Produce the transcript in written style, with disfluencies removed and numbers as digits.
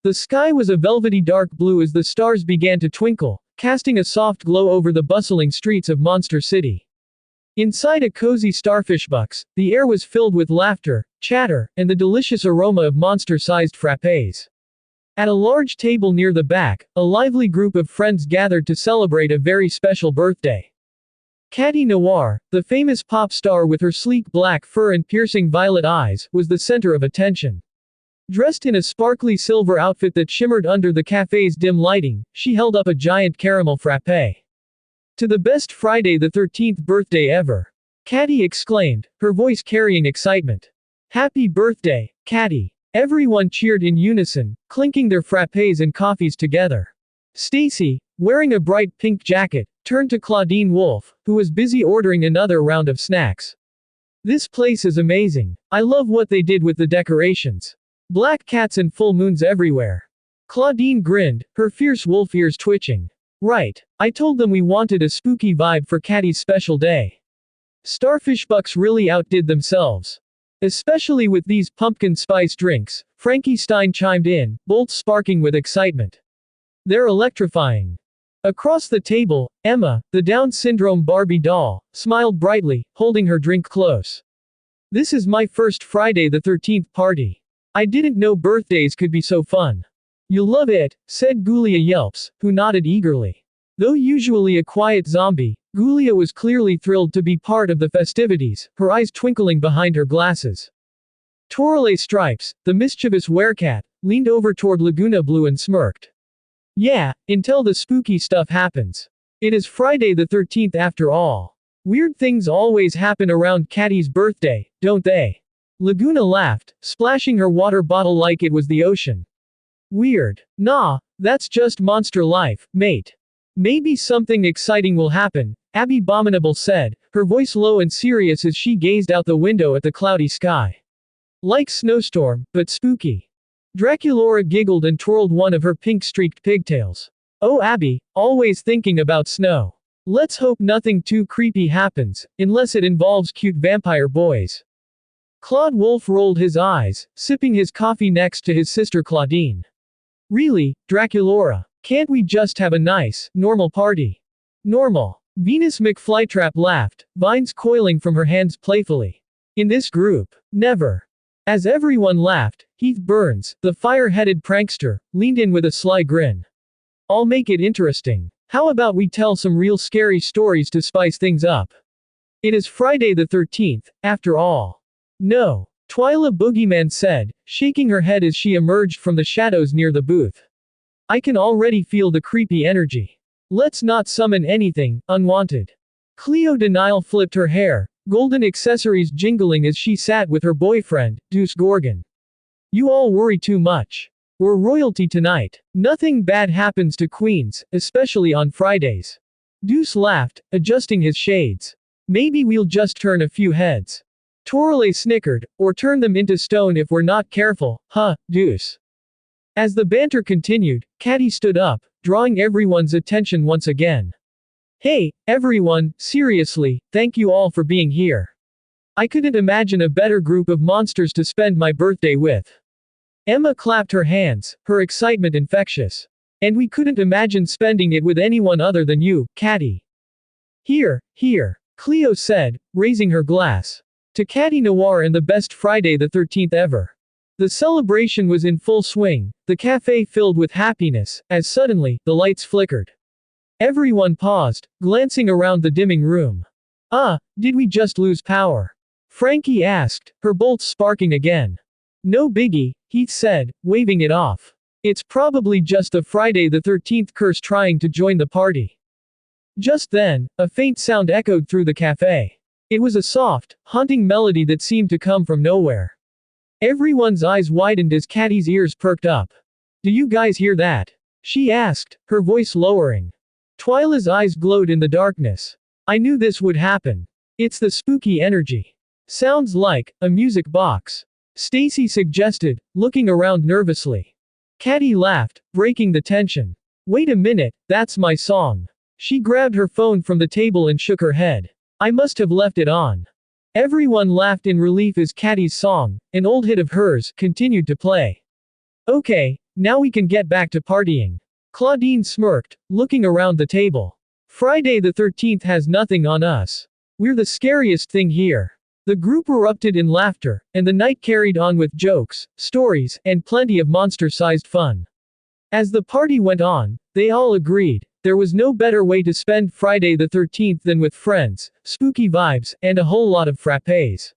The sky was a velvety dark blue as the stars began to twinkle, casting a soft glow over the bustling streets of Monster City. Inside a cozy Starfishbucks, the air was filled with laughter, chatter, and the delicious aroma of monster-sized frappés. At a large table near the back, a lively group of friends gathered to celebrate a very special birthday. Catty Noir, the famous pop star with her sleek black fur and piercing violet eyes, was the center of attention. Dressed in a sparkly silver outfit that shimmered under the cafe's dim lighting, she held up a giant caramel frappé. "To the best Friday the 13th birthday ever!" Catty exclaimed, her voice carrying excitement. "Happy birthday, Catty!" Everyone cheered in unison, clinking their frappés and coffees together. Stacie, wearing a bright pink jacket, turned to Claudine Wolf, who was busy ordering another round of snacks. "This place is amazing. I love what they did with the decorations. Black cats and full moons everywhere." Claudine grinned, her fierce wolf ears twitching. "Right. I told them we wanted a spooky vibe for Catty's special day." Starfishbucks really outdid themselves. "Especially with these pumpkin spice drinks," Frankie Stein chimed in, both sparking with excitement. "They're electrifying." Across the table, Emma, the Down syndrome Barbie doll, smiled brightly, holding her drink close. "This is my first Friday the 13th party. I didn't know birthdays could be so fun." "You'll love it," said Gulia Yelps, who nodded eagerly. Though usually a quiet zombie, Gulia was clearly thrilled to be part of the festivities, her eyes twinkling behind her glasses. Torale Stripes, the mischievous werecat, leaned over toward Laguna Blue and smirked. "Yeah, until the spooky stuff happens. It is Friday the 13th after all. Weird things always happen around Catty's birthday, don't they?" Laguna laughed, splashing her water bottle like it was the ocean. "Weird. Nah, that's just monster life, mate. Maybe something exciting will happen," Abby Abominable said, her voice low and serious as she gazed out the window at the cloudy sky. "Like snowstorm, but spooky." Draculaura giggled and twirled one of her pink-streaked pigtails. "Oh Abby, always thinking about snow. Let's hope nothing too creepy happens, unless it involves cute vampire boys." Claude Wolf rolled his eyes, sipping his coffee next to his sister Claudine. "Really, Draculaura? Can't we just have a nice, normal party?" "Normal." Venus McFlytrap laughed, vines coiling from her hands playfully. "In this group, never." As everyone laughed, Heath Burns, the fire-headed prankster, leaned in with a sly grin. "I'll make it interesting. How about we tell some real scary stories to spice things up? It is Friday the 13th, after all." "No," Twyla Boogeyman said, shaking her head as she emerged from the shadows near the booth. "I can already feel the creepy energy. Let's not summon anything unwanted." Cleo Denial flipped her hair, golden accessories jingling as she sat with her boyfriend, Deuce Gorgon. "You all worry too much. We're royalty tonight. Nothing bad happens to queens, especially on Fridays." Deuce laughed, adjusting his shades. "Maybe we'll just turn a few heads." Torale snickered, "Or turn them into stone if we're not careful, huh, Deuce?" As the banter continued, Catty stood up, drawing everyone's attention once again. "Hey, everyone, seriously, thank you all for being here. I couldn't imagine a better group of monsters to spend my birthday with." Emma clapped her hands, her excitement infectious. "And we couldn't imagine spending it with anyone other than you, Catty." "Here, here," Cleo said, raising her glass. "To Catty Noir and the best Friday the 13th ever." The celebration was in full swing, the cafe filled with happiness, as suddenly, the lights flickered. Everyone paused, glancing around the dimming room. Did we just lose power?" Frankie asked, her bolts sparking again. "No biggie," Heath said, waving it off. "It's probably just the Friday the 13th curse trying to join the party." Just then, a faint sound echoed through the cafe. It was a soft, haunting melody that seemed to come from nowhere. Everyone's eyes widened as Catty's ears perked up. "Do you guys hear that?" she asked, her voice lowering. Twyla's eyes glowed in the darkness. "I knew this would happen. It's the spooky energy. Sounds like a music box," Stacie suggested, looking around nervously. Catty laughed, breaking the tension. "Wait a minute, that's my song." She grabbed her phone from the table and shook her head. "I must have left it on." Everyone laughed in relief as Catty's song, an old hit of hers, continued to play. "Okay, Now we can get back to partying. Claudine smirked, looking around the table. Friday the 13th has nothing on us. We're the scariest thing here. The group erupted in laughter, and the night carried on with jokes, stories, and plenty of monster-sized fun. As the party went on, they all agreed, there was no better way to spend Friday the 13th than with friends, spooky vibes, and a whole lot of frappés.